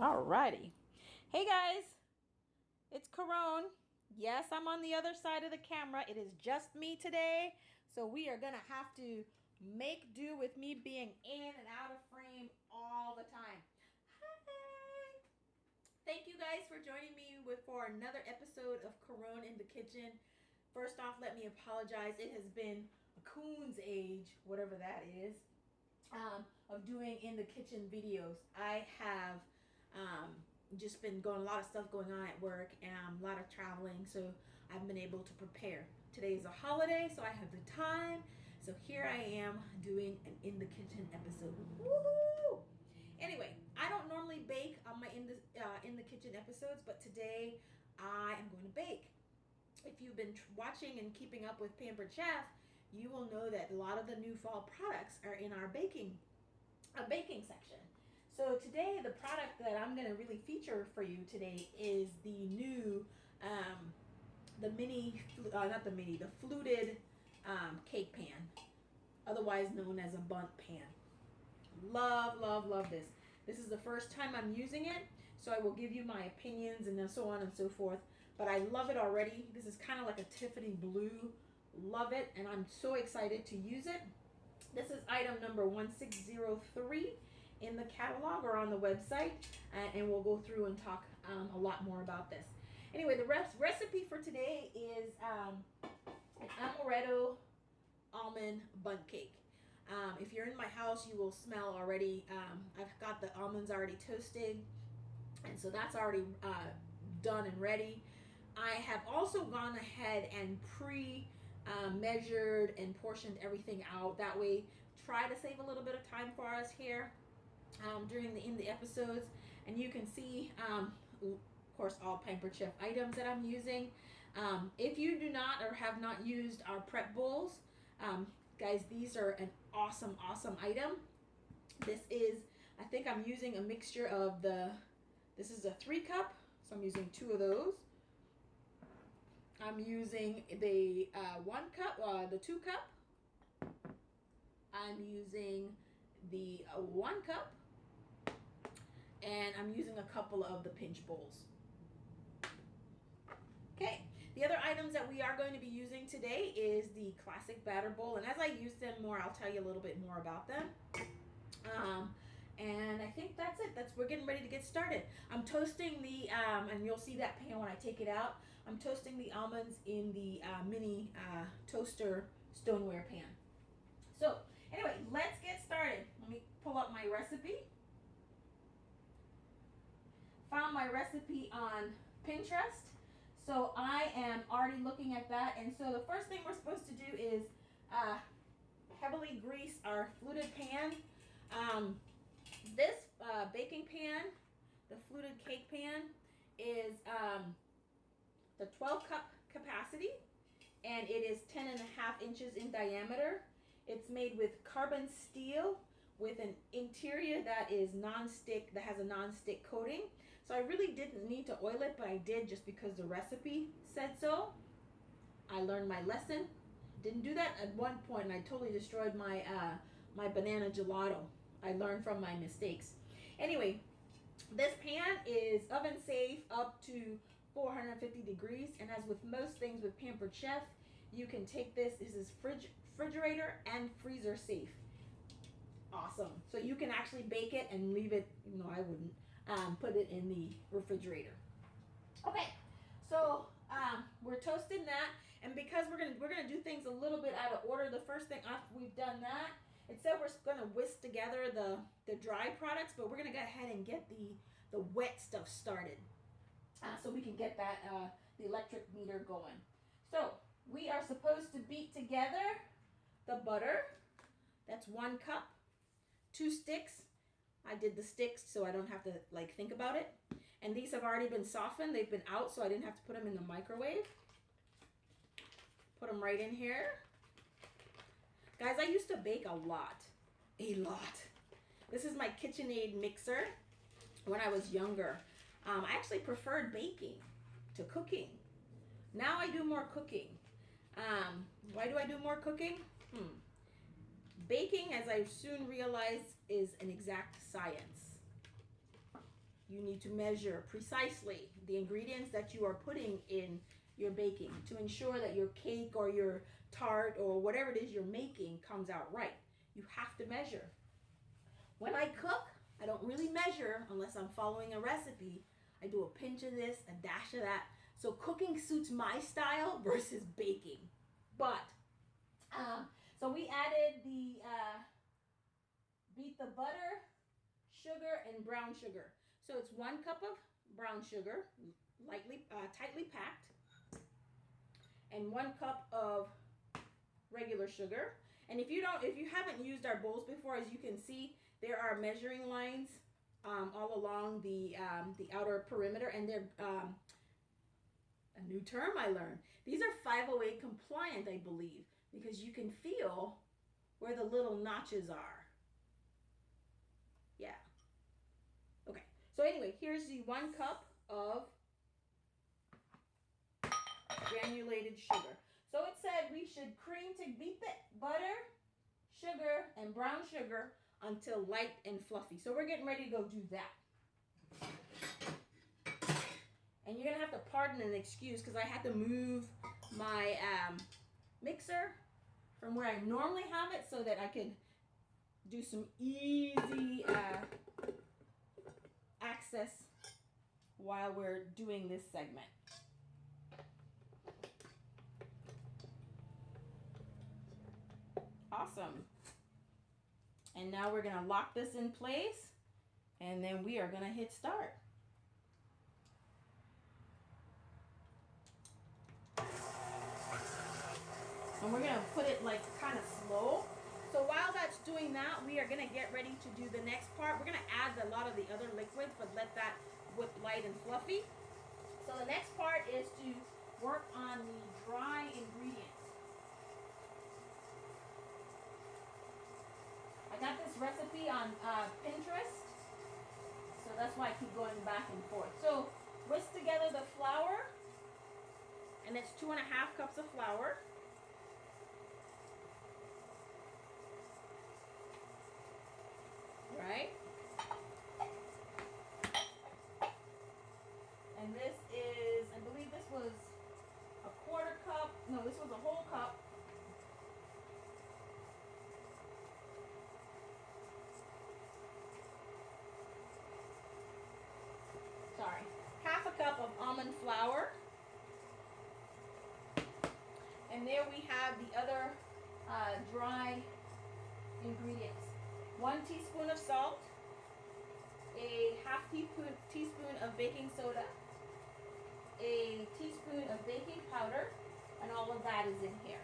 Alrighty. Hey guys, it's Caron. Yes, I'm on the other side of the camera. It is just me today. So we are going to have to make do with me being in and out of frame all the time. Hi. Thank you guys for joining me for another episode of Caron in the Kitchen. First off, let me apologize. It has been a coon's age, whatever that is, of doing in the kitchen videos. I have just been going a lot of stuff going on at work and a lot of traveling, so I've been able to prepare. Today is a holiday, so I have the time. So here I am doing an in the kitchen episode. Woohoo! Anyway, I don't normally bake on my in the kitchen episodes, but today I am going to bake. If you've been watching and keeping up with Pampered Chef, you will know that a lot of the new fall products are in our baking section. So today, the product that I'm going to really feature for you today is the new, the fluted cake pan, otherwise known as a bundt pan. Love, love, love this. This is the first time I'm using it, so I will give you my opinions and so on and so forth. But I love it already. This is kind of like a Tiffany blue. Love it, and I'm so excited to use it. This is item number 1603 in the catalog or on the website, and we'll go through and talk a lot more about this. Anyway, the recipe for today is an Amaretto Almond Bundt cake. If you're in my house, you will smell already. I've got the almonds already toasted, and so that's already done and ready. I have also gone ahead and measured and portioned everything out. That way, try to save a little bit of time for us here during the episodes. And you can see, of course, all Pampered Chef items that I'm using. If you do not or have not used our prep bowls, guys, these are an awesome item. This is, I think I'm using a mixture of this is a 3 cup, so I'm using 2 of those. I'm using the 1 cup, the 2 cup. I'm using the 1 cup. And I'm using a couple of the pinch bowls. Okay, the other items that we are going to be using today is the classic batter bowl. And as I use them more, I'll tell you a little bit more about them. And I think that's it. We're getting ready to get started. I'm toasting the, and you'll see that pan when I take it out. I'm toasting the almonds in the mini toaster stoneware pan. So anyway, let's get started. Let me pull up my recipe. Found my recipe on Pinterest. So I am already looking at that. And so the first thing we're supposed to do is heavily grease our fluted pan. This baking pan, the fluted cake pan, is the 12 cup capacity, and it is 10.5 inches in diameter. It's made with carbon steel with an interior that is non-stick, that has a non-stick coating. So I really didn't need to oil it, but I did just because the recipe said so. I learned my lesson. Didn't do that at one point, and I totally destroyed my my banana gelato. I learned from my mistakes. Anyway, this pan is oven safe up to 450 degrees, and as with most things with Pampered Chef, you can take this. This is refrigerator and freezer safe. Awesome. So you can actually bake it and leave it, even though I wouldn't, put it in the refrigerator. Okay, so we're toasting that, and because we're gonna do things a little bit out of order, the first thing after we've done that, it said we're gonna whisk together the dry products, but we're gonna go ahead and get the wet stuff started, so we can get that the electric meter going. So we are supposed to beat together the butter. That's 1 cup. 2 sticks. I did the sticks so I don't have to think about it. And these have already been softened. They've been out, so I didn't have to put them in the microwave. Put them right in here. Guys, I used to bake a lot. This is my KitchenAid mixer. When I was younger, I actually preferred baking to cooking. Now I do more cooking. Why do I do more cooking? Baking, as I soon realized, is an exact science. you need to measure precisely the ingredients that you are putting in your baking to ensure that your cake or your tart or whatever it is you're making comes out right. You have to measure. When I cook, I don't really measure unless I'm following a recipe. I do a pinch of this, a dash of that. So cooking suits my style versus baking. But, so we added beat the butter, sugar, and brown sugar. So it's 1 cup of brown sugar, tightly packed, and 1 cup of regular sugar. And if you haven't used our bowls before, as you can see, there are measuring lines all along the outer perimeter, and they're a new term I learned. These are 508 compliant, I believe, because you can feel where the little notches are. Yeah. Okay. So anyway, here's the 1 cup of granulated sugar. So it said we should beat the butter, sugar, and brown sugar until light and fluffy. So we're getting ready to go do that. And you're gonna have to pardon and excuse because I had to move my mixer from where I normally have it so that I could do some easy access while we're doing this segment. Awesome. And now we're gonna lock this in place and then we are gonna hit start. And we're gonna put it like kind of slow. So while that's doing that, we are gonna get ready to do the next part. We're gonna add a lot of the other liquids, but let that whip light and fluffy. So the next part is to work on the dry ingredients. I got this recipe on Pinterest, so that's why I keep going back and forth. So whisk together the flour, and it's 2.5 cups of flour. Right? And this is, I believe this was a 1/4 cup. No, this was a whole cup. Sorry. 1/2 cup of almond flour. And there we have the other dry ingredients. 1 teaspoon of salt, a 1/2 teaspoon of baking soda, a teaspoon of baking powder, and all of that is in here.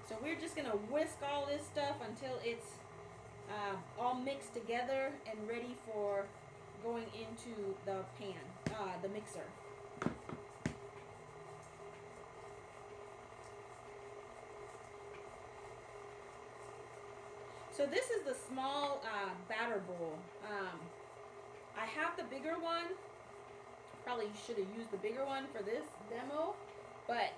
So we're just gonna whisk all this stuff until it's all mixed together and ready for going into the pan, the mixer. So this is the small batter bowl. I have the bigger one. Probably should have used the bigger one for this demo, but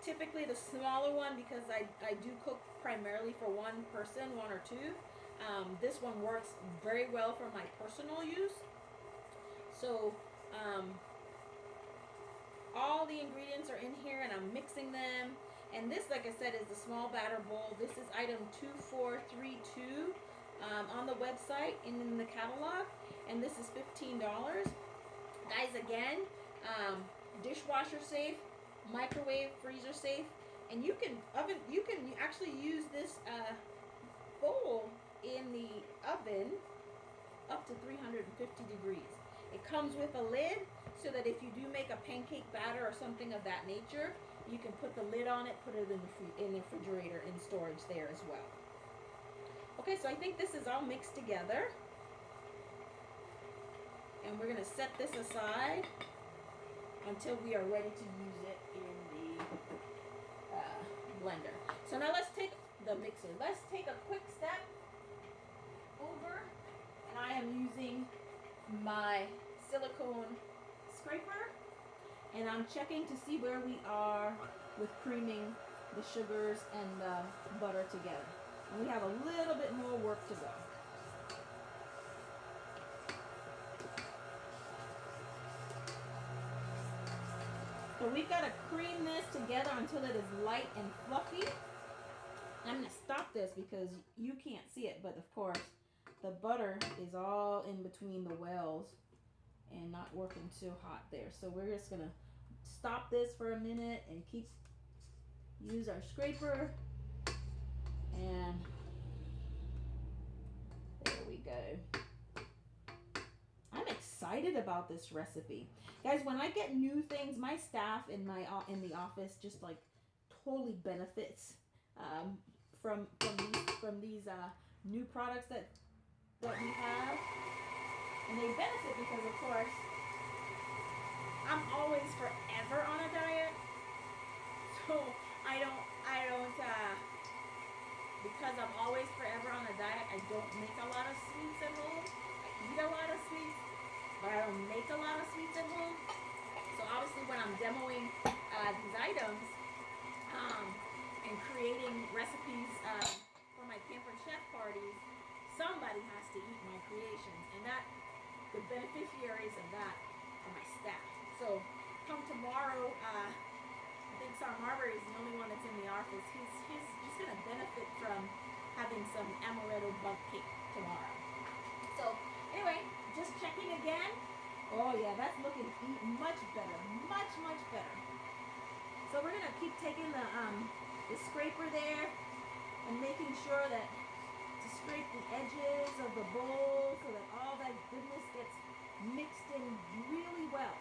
typically the smaller one, because I do cook primarily for one person, 1 or 2. This one works very well for my personal use. So all the ingredients are in here and I'm mixing them. And this, like I said, is the small batter bowl. This is item 2432 on the website in the catalog, and this is $15. Guys, again, dishwasher safe, microwave, freezer safe, and you can actually use this bowl in the oven up to 350 degrees. It comes with a lid so that if you do make a pancake batter or something of that nature, you can put the lid on it, put it in the refrigerator in storage there as well. Okay, so I think this is all mixed together. And we're gonna set this aside until we are ready to use it in the blender. So now let's take the mixer. Let's take a quick step over, and I am using my silicone scraper, and I'm checking to see where we are with creaming the sugars and the butter together. And we have a little bit more work to go. So we've got to cream this together until it is light and fluffy. I'm going to stop this because you can't see it, but of course the butter is all in between the wells and not working too hot there. So we're just going to stop this for a minute and use our scraper, and there we go. I'm excited about this recipe. Guys, when I get new things, my staff in the office just like totally benefits from these new products that we have. And they benefit because, of course, I'm always forever on a diet. So because I'm always forever on a diet, I don't make a lot of sweets at home. I eat a lot of sweets, but I don't make a lot of sweets at home. So obviously when I'm demoing these items and creating recipes for my Pampered Chef parties, somebody has to eat my creations, and the beneficiaries of that are my staff. So come tomorrow, I think Sam Marbury is the only one that's in the office. He's going to benefit from having some Amaretto Bundt cake tomorrow. So anyway, just checking again. Oh yeah, that's looking much better, much better. So we're going to keep taking the scraper there and making sure that to scrape the edges of the bowl so that all that goodness gets mixed in really well.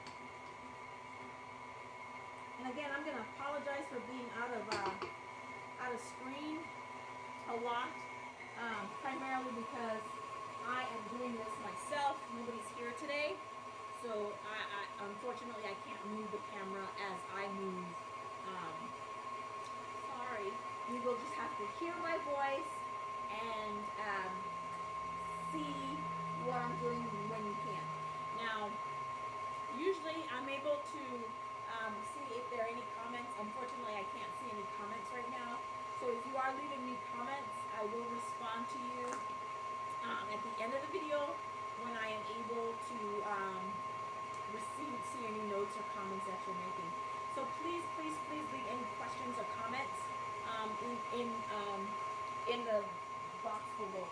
And again, I'm going to apologize for being out of screen a lot, primarily because I am doing this myself. Nobody's here today, so I unfortunately I can't move the camera as I move. Sorry, you will just have to hear my voice and see what I'm doing when you can. Now, usually I'm able to see if there are any comments. Unfortunately, I can't see any comments right now. So if you are leaving me comments, I will respond to you at the end of the video when I am able to see any notes or comments that you're making. So please leave any questions or comments in the box below.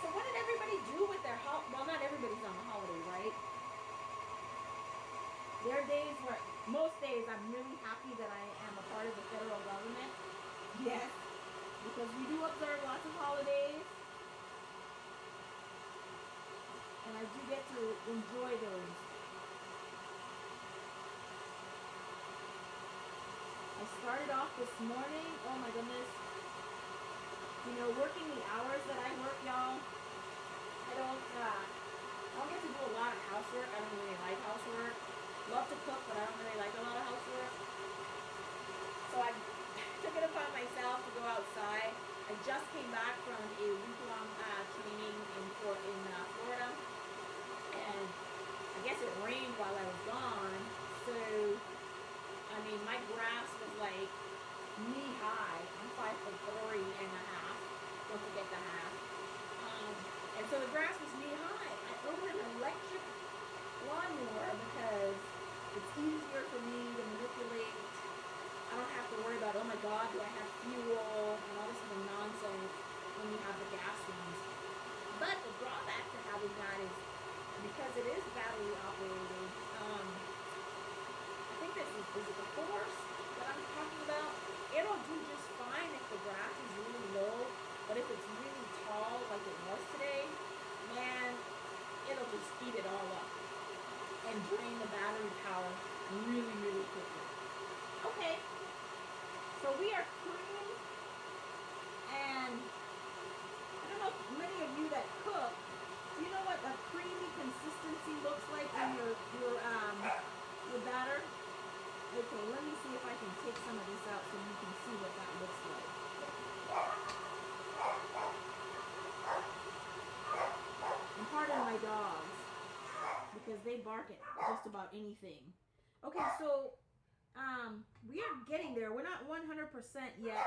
So what did everybody do with their well, not everybody's on a holiday, right? There are days where, most days, I'm really happy that I am a part of the federal government. Yes, because we do observe lots of holidays. And I do get to enjoy those. I started off this morning, oh my goodness. You know, working the hours that I work, y'all, I don't get to do a lot of housework. I don't really like housework. Love to cook, but I don't really like a lot of housework. So I took it upon myself to go outside. I just came back from a week-long training in Florida, and I guess it rained while I was gone. So, I mean, my grass was like knee-high. I'm 5'3.5". Don't forget the half. And so the grass was knee-high. I ordered an electric lawnmower because it's easier for me to manipulate. I don't have to worry about, oh my God, do I have fuel and all this other nonsense when you have the gas ones. But the drawback to having that is because it is battery operated. I think this is it the force that I'm talking about? It'll do just fine if the grass is really low, but if it's really tall like it was today, man, it'll just eat it all up and drain the battery power really quickly. Okay, so we are creamed, and I don't know if many of you that cook, do you know what a creamy consistency looks like in your batter? Okay, let me see if I can take some of this out so you can see what that looks like. And pardon my dogs, because they bark at just about anything. Okay, so we are getting there. We're not 100% yet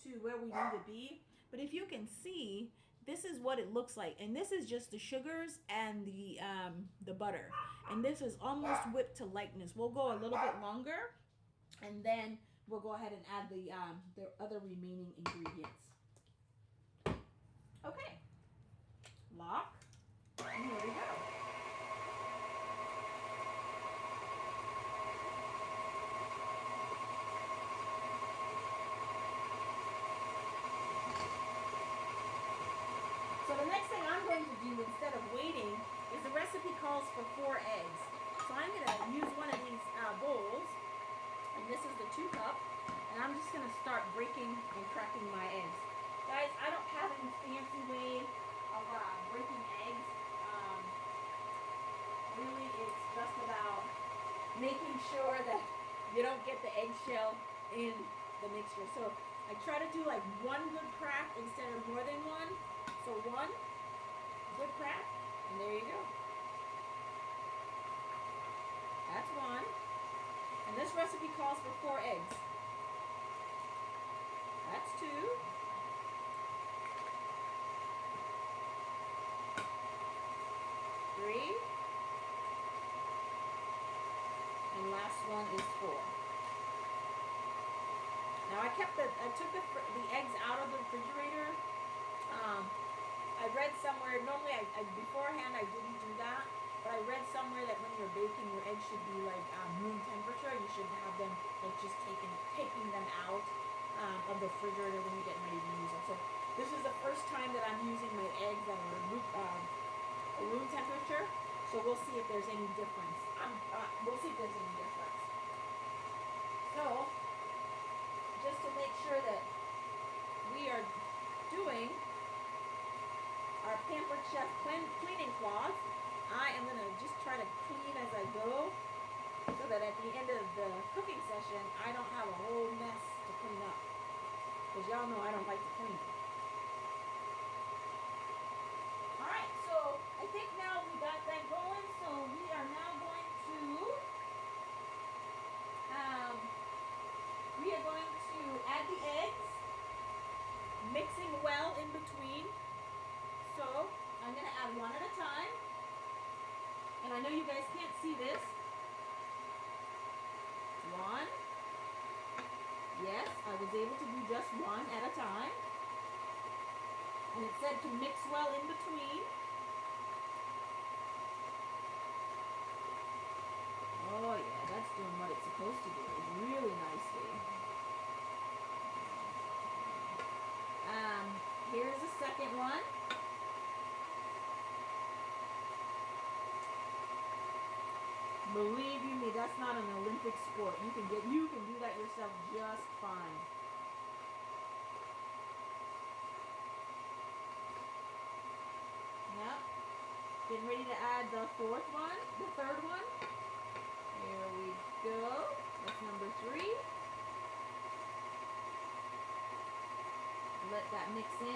to where we need to be, but if you can see, this is what it looks like, and this is just the sugars and the butter, and this is almost whipped to lightness. We'll go a little bit longer, and then we'll go ahead and add the other remaining ingredients. Okay, lock, and here we go. So the next thing I'm going to do instead of waiting is the recipe calls for 4 eggs. So I'm going to use one of these bowls, and this is the 2 cup, and I'm just going to start breaking and cracking my eggs. Guys, I don't have any fancy way of breaking eggs. Really, it's just about making sure that you don't get the eggshell in the mixture. So I try to do like 1 good crack instead of more than 1. So 1 good crack, and there you go. That's 1. And this recipe calls for 4 eggs. That's 2. 3. And last one is 4. Now I took the eggs out of the refrigerator. I read somewhere, normally beforehand I didn't do that, but I read somewhere that when you're baking, your eggs should be like room temperature. You should have them like just taking them out of the refrigerator when you're getting ready to use them. So this is the first time that I'm using my eggs that are room temperature. So we'll see if there's any difference. We'll see if there's any difference. So just to make sure that we are doing our Pampered Chef cleaning cloth, I am going to just try to clean as I go so that at the end of the cooking session, I don't have a whole mess to clean up. Because y'all know I don't like to clean. Alright, so I think now we got that going, so we are now going to add the eggs, mixing well in between. So I'm going to add 1 at a time. And I know you guys can't see this. 1. Yes, I was able to do just 1 at a time. And it said to mix well in between. Oh yeah, that's doing what it's supposed to do really nicely. Here's the second one. Believe you me, that's not an Olympic sport. You can do that yourself just fine. Yep. Getting ready to add the 4th one, the 3rd one. Here we go. That's number 3. Let that mix in.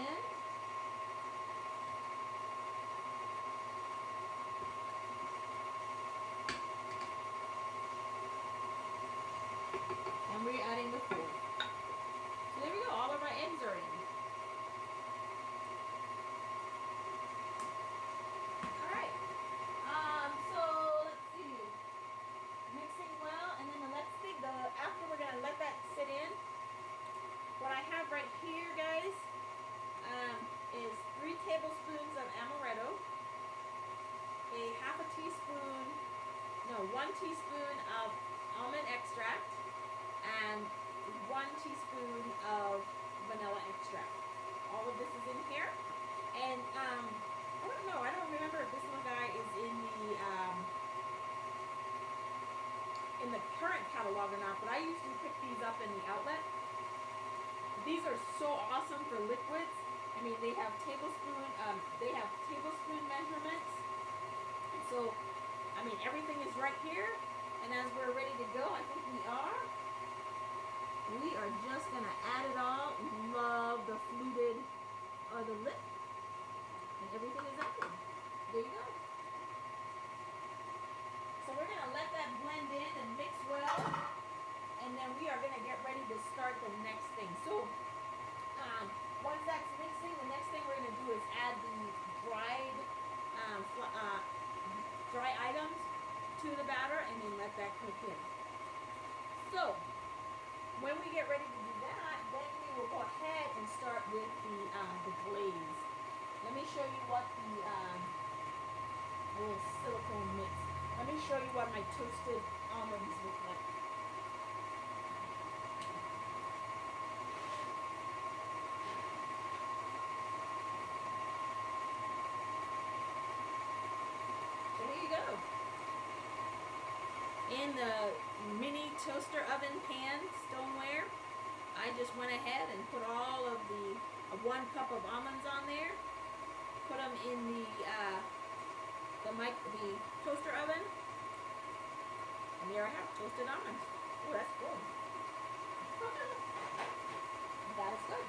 And we're adding the 4th. So there we go, all of our eggs are in. Alright. So let's see. Mixing well, and then after we're gonna let that sit in. What I have right here, guys, is 3 tablespoons of amaretto, a 1 teaspoon of almond extract, and 1 teaspoon of vanilla extract. All of this is in here. And I don't remember if this little guy is in the current catalog or not, but I usually pick these up in the outlet. These are so awesome for liquids. I mean, they have tablespoon measurements. And so, I mean, everything is right here. And as we're ready to go, I think we are just gonna add it all. Love the fluted, or the lip. And everything is added. There you go. So we're gonna let that blend in and mix well. And then we are going to get ready to start the next thing. So once that's mixed that cook in. So when we get ready to do that, then we will go ahead and start with the glaze. Let me show you what the little silicone mix. Let me show you what my toasted almonds look like. So here you go. In the mini toaster oven pan stoneware, I just went ahead and put all of the 1 cup of almonds on there. Put them in the toaster oven, and there I have toasted almonds. Oh, that's good. That is good.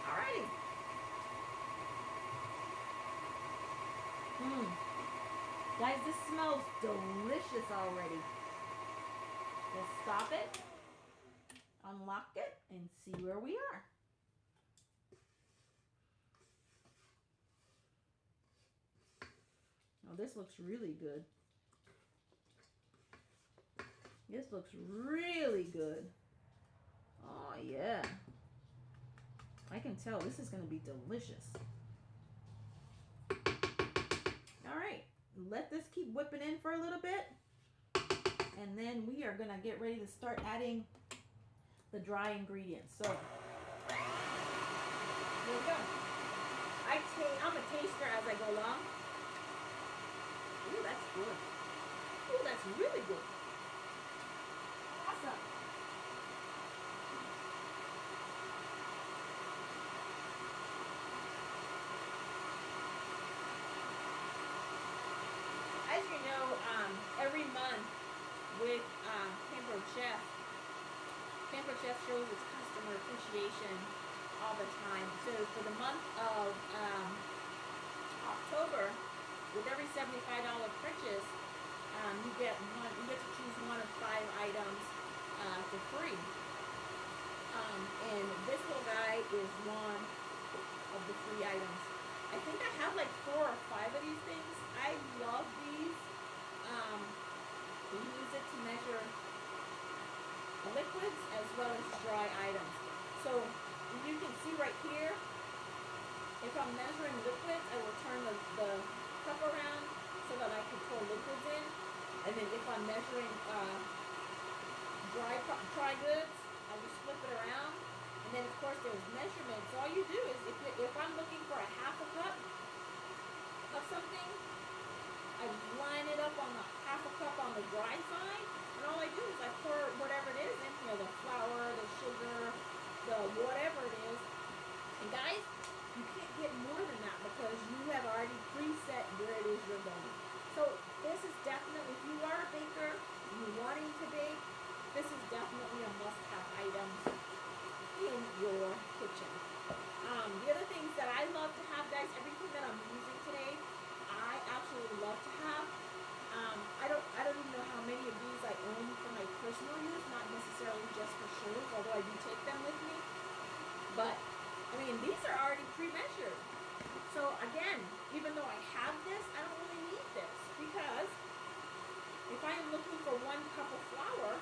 Alrighty. Guys, this smells delicious already. Let's stop it, unlock it, and see where we are. Oh, this looks really good. This looks really good. Oh, yeah. I can tell this is going to be delicious. All right. Let this keep whipping in for a little bit. And then we are going to get ready to start adding the dry ingredients. So, here we go. I'm a taster as I go along. Ooh, that's good. Ooh, that's really good. Awesome. As you know, every month with Pampered Chef shows its customer appreciation all the time. So for the month of October, with every $75 purchase, you get to choose one of 5 items for free. And this little guy is one of the free items. I think I have like 4 or 5 of these things. I love these. We use it to measure liquids as well as dry items. So you can see right here, if I'm measuring liquids, I will turn the cup around so that I can pour liquids in. And then if I'm measuring dry goods, I just flip it around. And then of course there's measurements. So all you do is if I'm looking for a half a cup of something, I line it up on the half a cup on the dry side, and all I do is I pour whatever it is in, the flour, the sugar, the whatever it is. And guys, you can't get more than that because you have already preset where it is you're going. So this is definitely, if you are a baker, you're wanting to bake, this is definitely a must-have item in your kitchen. The other things that I love to have, guys, everything that I'm using today, I absolutely love to have. I don't even know how many of these I own for my personal use, not necessarily just for shows, although I do take them with me. But I mean, these are already pre-measured. So again, even though I have this, I don't really need this, because if I am looking for 1 cup of flour,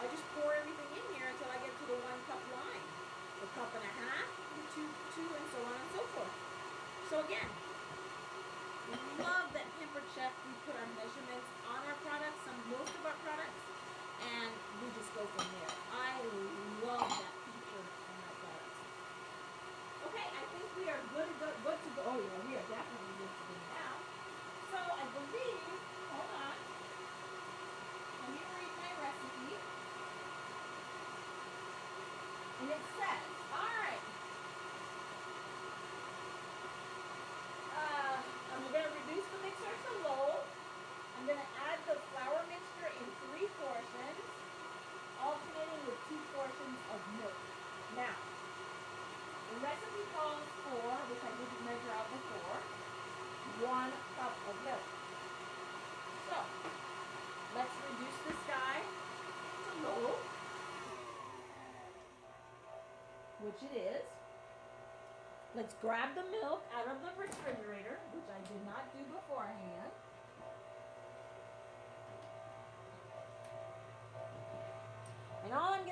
I just pour everything in here until I get to the 1 cup line. A cup and a half, two, and so on and so forth. So again, we love that Pampered Chef, we put our measurements on our products, most of our products, and we just go from there. I love that feature on our products. Okay, I think we are good to go. Oh yeah, we are definitely good to go now. So I believe, hold on, let me read my recipe. And it says, all right, I'm going to reduce the mixer to low. I'm going to add the flour mixture in 3 portions, alternating with 2 portions of milk. Now, the recipe calls for, which I didn't measure out before, 1 cup of milk. So, let's reduce this guy to low, which it is. Let's grab the milk out of the refrigerator, which I did not do beforehand.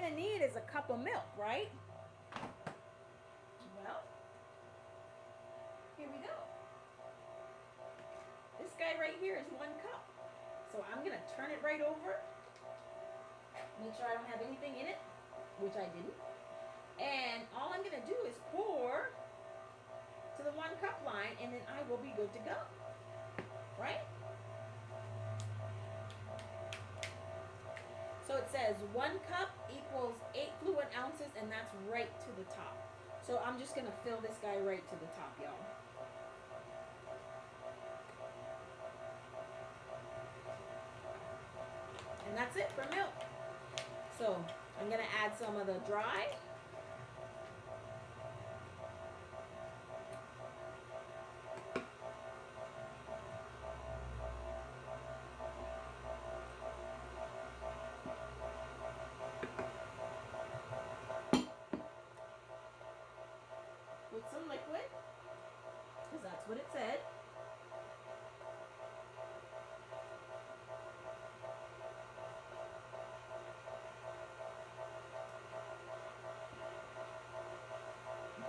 gonna need is a cup of milk, right? Well, here we go. This guy right here is 1 cup. So I'm gonna turn it right over. Make sure I don't have anything in it, which I didn't. And all I'm gonna do is pour to the 1 cup line, and then I will be good to go, right? So it says 1 cup equals 8 fluid ounces, and that's right to the top. So I'm just gonna fill this guy right to the top, y'all. And that's it for milk. So I'm gonna add some of the dry. With some liquid, because that's what it said.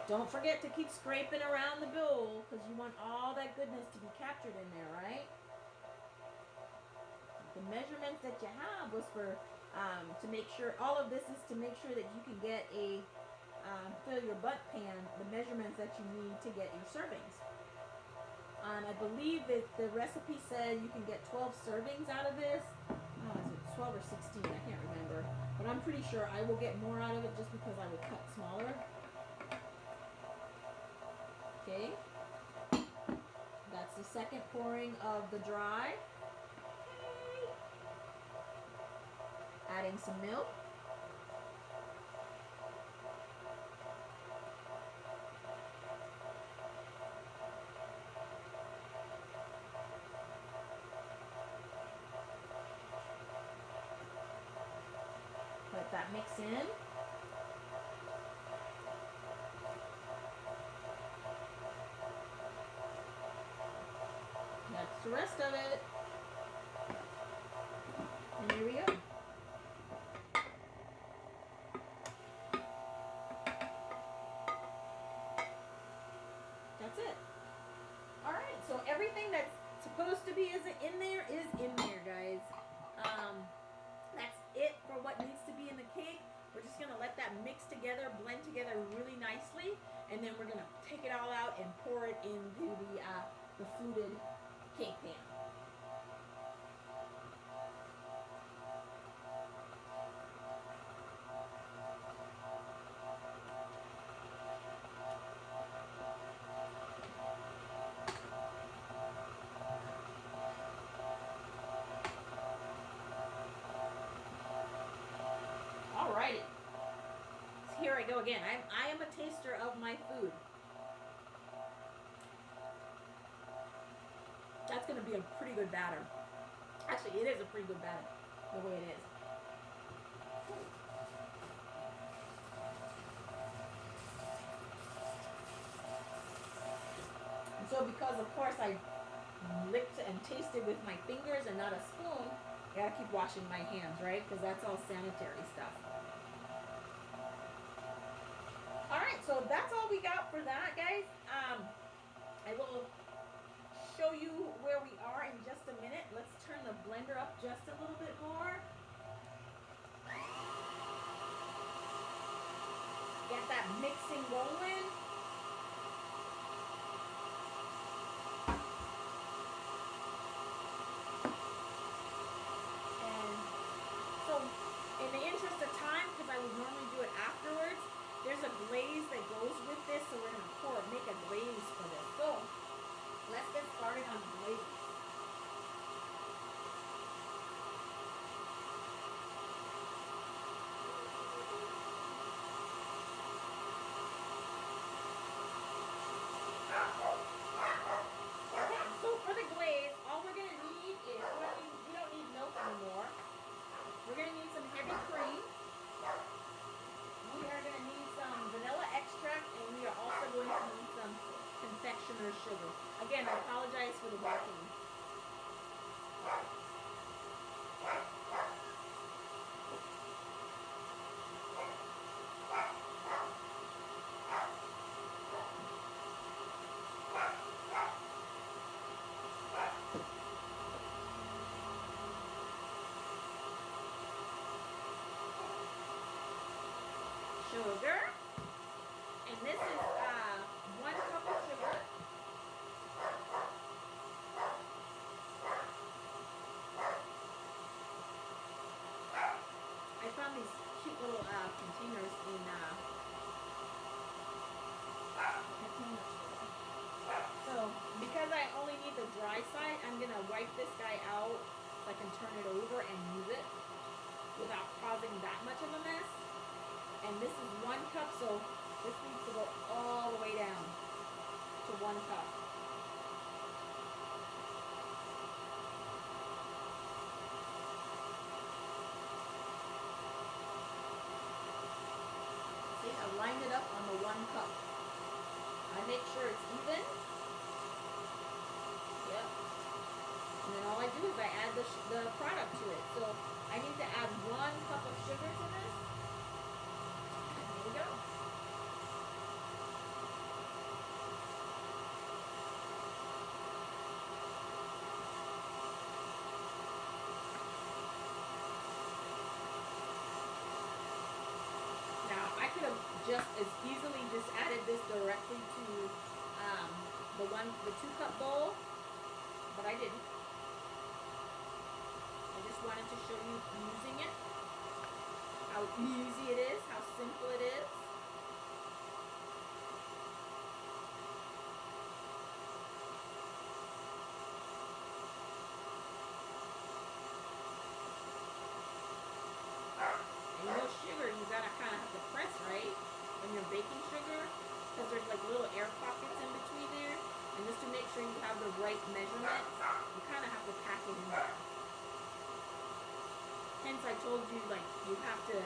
Don't forget to keep scraping around the bowl, because you want all that goodness to be captured in there, right? The measurements that you have was for, to make sure, all of this is to make sure that you can get a, fill your Bundt pan, the measurements that you need to get your servings. I believe that the recipe said you can get 12 servings out of this. Oh, is it 12 or 16? I can't remember. But I'm pretty sure I will get more out of it just because I would cut smaller. Okay, that's the second pouring of the dry. Okay. Adding some milk. Let that mix in. That's the rest of it. And here we go. That's it. Alright, so everything that's supposed to be in there is in there, guys. That's it for what needs to be in the cake. We're just going to let that mix together, blend together really nicely, and then we're going to take it all out and pour it into the fluted cake pan. Alrighty. So here I go again. I am a taster of my food. That's going to be a pretty good batter. Actually, it is a pretty good batter, the way it is. And so because, of course, I licked and tasted with my fingers and not a spoon, I gotta keep washing my hands, right? Because that's all sanitary stuff. Alright, so that's all we got for that, guys. I will show you where we are in just a minute. Let's turn the blender up just a little bit more. Get that mixing going. And so, in the interest of time, because I would normally do it afterwards, there's a glaze that goes with this, so we're going to make a glaze for this. So, let's get started on the glaze. Okay, so for the glaze, all we're going to need is, we don't need milk anymore. We're going to need some heavy cream. We are going to need some vanilla extract, and we are also going to need some confectioner's sugar. Again, I apologize for the barking. sugar. And this is 1 cup of sugar. I found these cute little containers in container store. So because I only need the dry side, I'm gonna wipe this guy out so I can turn it over and use it without causing that much of a mess. And this is 1 cup, so this needs to go all the way down to 1 cup. See, I lined it up on the 1 cup. I make sure it's even. Yep. And then all I do is I add the product to it. So I need to add 1 cup of sugar to this. Here we go. Now I could have just as easily just added this directly to the 2 cup bowl, but I didn't. I just wanted to show you using it, how easy it is, how simple it is. And you know sugar, you gotta kind of have to press, right? When you're baking sugar, because there's like little air pockets in between there. And just to make sure you have the right measurements, you kind of have to pack it in there. Hence I told you, like, you have to,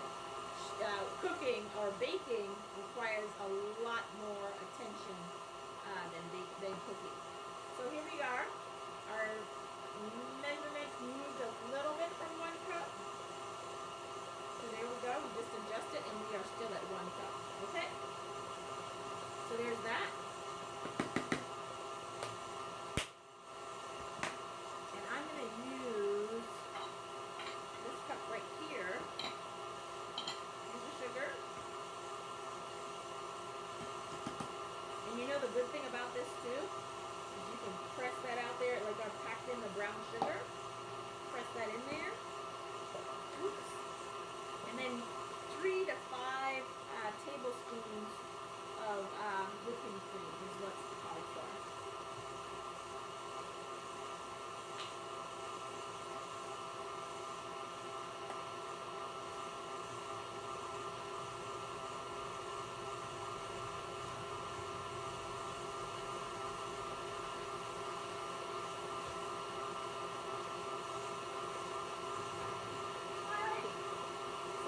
cooking or baking requires a lot more attention than cooking. So here we are. Our measurements moved a little bit from 1 cup. So there we go. We just adjust it and we are still at 1 cup. Okay? So there's that. And I'm going to use this cup right here. Here's the sugar. And you know the good thing about this too is you can press that out there like I've packed in the brown sugar. Press that in there. Oops. And then 3 to 5 tablespoons of whipping cream is what's called for.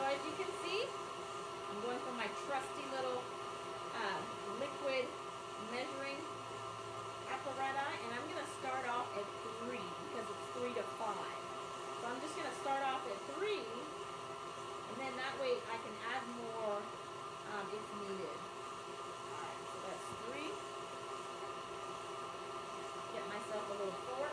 As you can see, I'm going for my trusty little liquid measuring apparatus, and I'm going to start off at 3 because it's 3 to 5. So I'm just going to start off at 3, and then that way I can add more if needed. Alright, so that's 3. Get myself a little fork.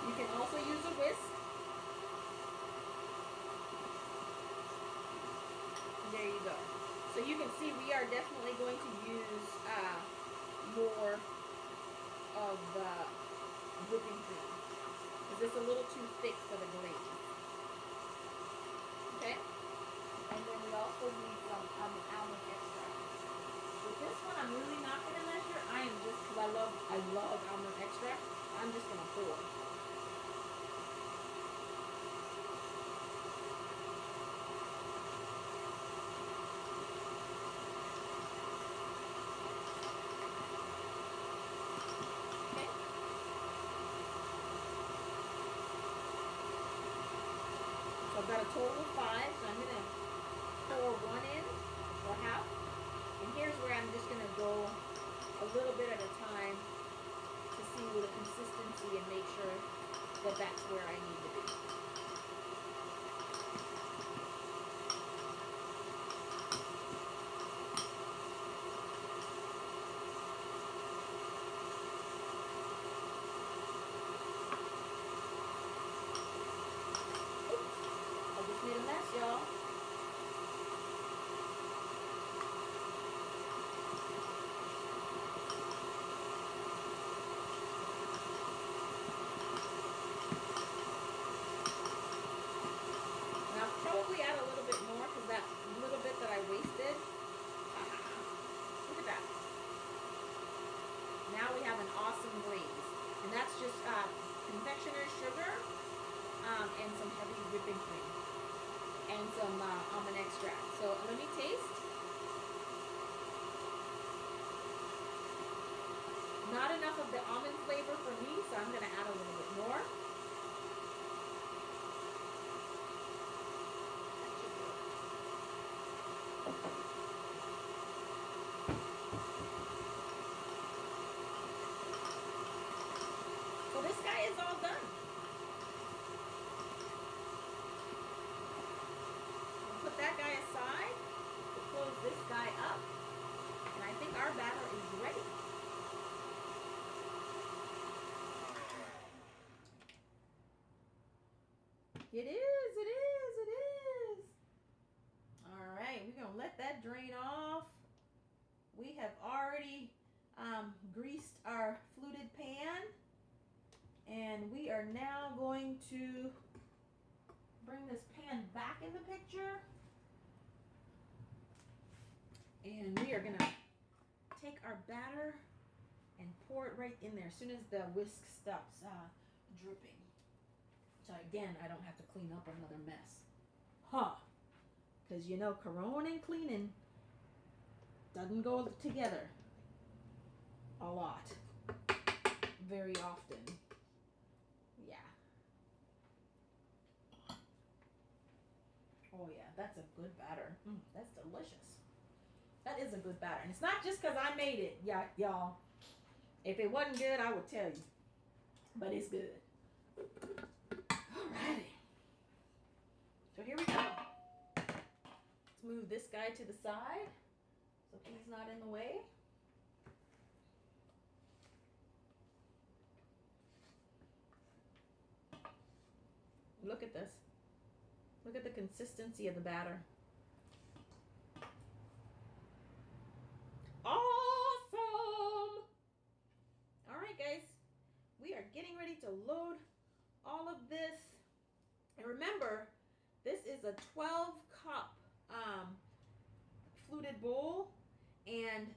You can also use a whisk. There you go. So you can see we are definitely going to use more of the whipping cream because it's a little too thick for the glaze. Okay? And then we also need some almond extract. With this one, I'm really not going to measure. I am just, because I love almond extract, I'm just going to pour. So I've got a total of 5, so I'm going to pour 1 in, or half. And here's where I'm just going to go a little bit at a time to see the consistency and make sure that that's where I need to be. Oops, I just made a mess, y'all. Probably add a little bit more because that little bit that I wasted. Look at that. Now we have an awesome glaze. And that's just confectioner's sugar and some heavy whipping cream. And some almond extract. So let me taste. Not enough of the almond flavor for me, so I'm going to add a little bit more. So this guy is all done. We'll put that guy aside. We'll close this guy up. And I think our batter is ready. It is, it is, it is. All right, we're gonna let that drain off. We have already greased our fluted pan. And we are now going to bring this pan back in the picture. And we are gonna take our batter and pour it right in there as soon as the whisk stops dripping. So again, I don't have to clean up another mess. Huh. Because you know, Caron and cleaning doesn't go together a lot. Very often. Yeah. Oh yeah, that's a good batter. That's delicious. That is a good batter. And it's not just because I made it, y'all. If it wasn't good, I would tell you. But it's good. Alrighty. So here we go. Let's move this guy to the side so he's not in the way. Look at this. Look at the consistency of the batter. Awesome! All right, guys. We are getting ready to load all of this. And remember, this is a 12-cup fluted bowl. And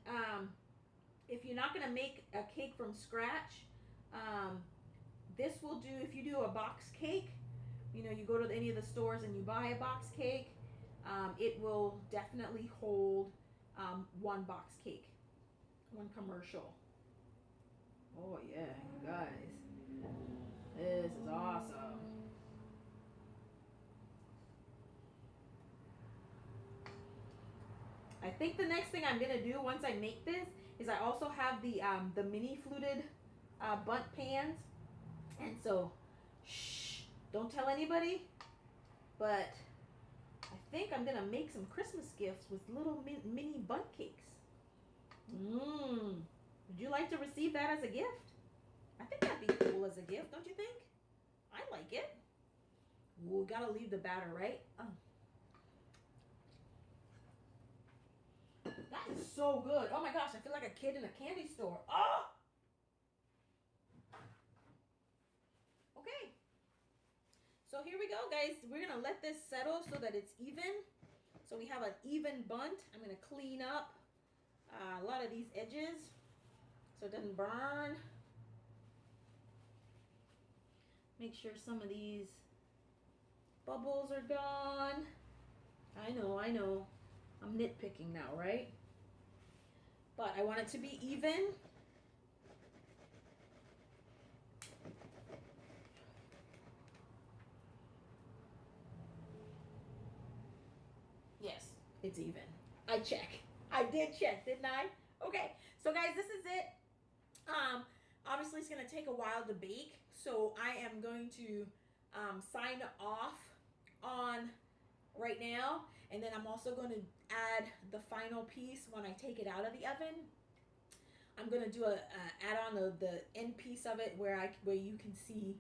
if you're not going to make a cake from scratch, this will do. If you do a box cake, you know, you go to any of the stores and you buy a box cake, it will definitely hold one box cake, one commercial. Oh yeah, you guys, this is awesome. I think the next thing I'm gonna do once I make this is I also have the mini fluted bundt pans, and so shh, don't tell anybody, but I think I'm gonna make some Christmas gifts with little mini bundt cakes. Would you like to receive that as a gift? I think that'd be cool as a gift, don't you think? I like it. Ooh, gotta leave the batter, right? That is so good. Oh my gosh, I feel like a kid in a candy store. Oh! Okay. So here we go, guys. We're going to let this settle so that it's even. So we have an even bundt. I'm going to clean up a lot of these edges so it doesn't burn. Make sure some of these bubbles are gone. I know. I'm nitpicking now, right? But I want it to be even. Yes, it's even. I did check, didn't I? Okay, so guys, this is it. Obviously it's gonna take a while to bake, So I am going to sign off on right now, and then I'm also going to add the final piece when I take it out of the oven. I'm going to do add on the end piece of it where you can see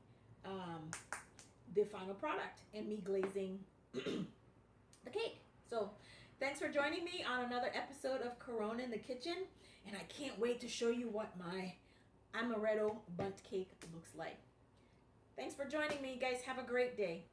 the final product and me glazing the cake. So thanks for joining me on another episode of Caron in the Kitchen, and I can't wait to show you what my Amaretto Bundt cake looks like. Thanks for joining me, guys. Have a great day.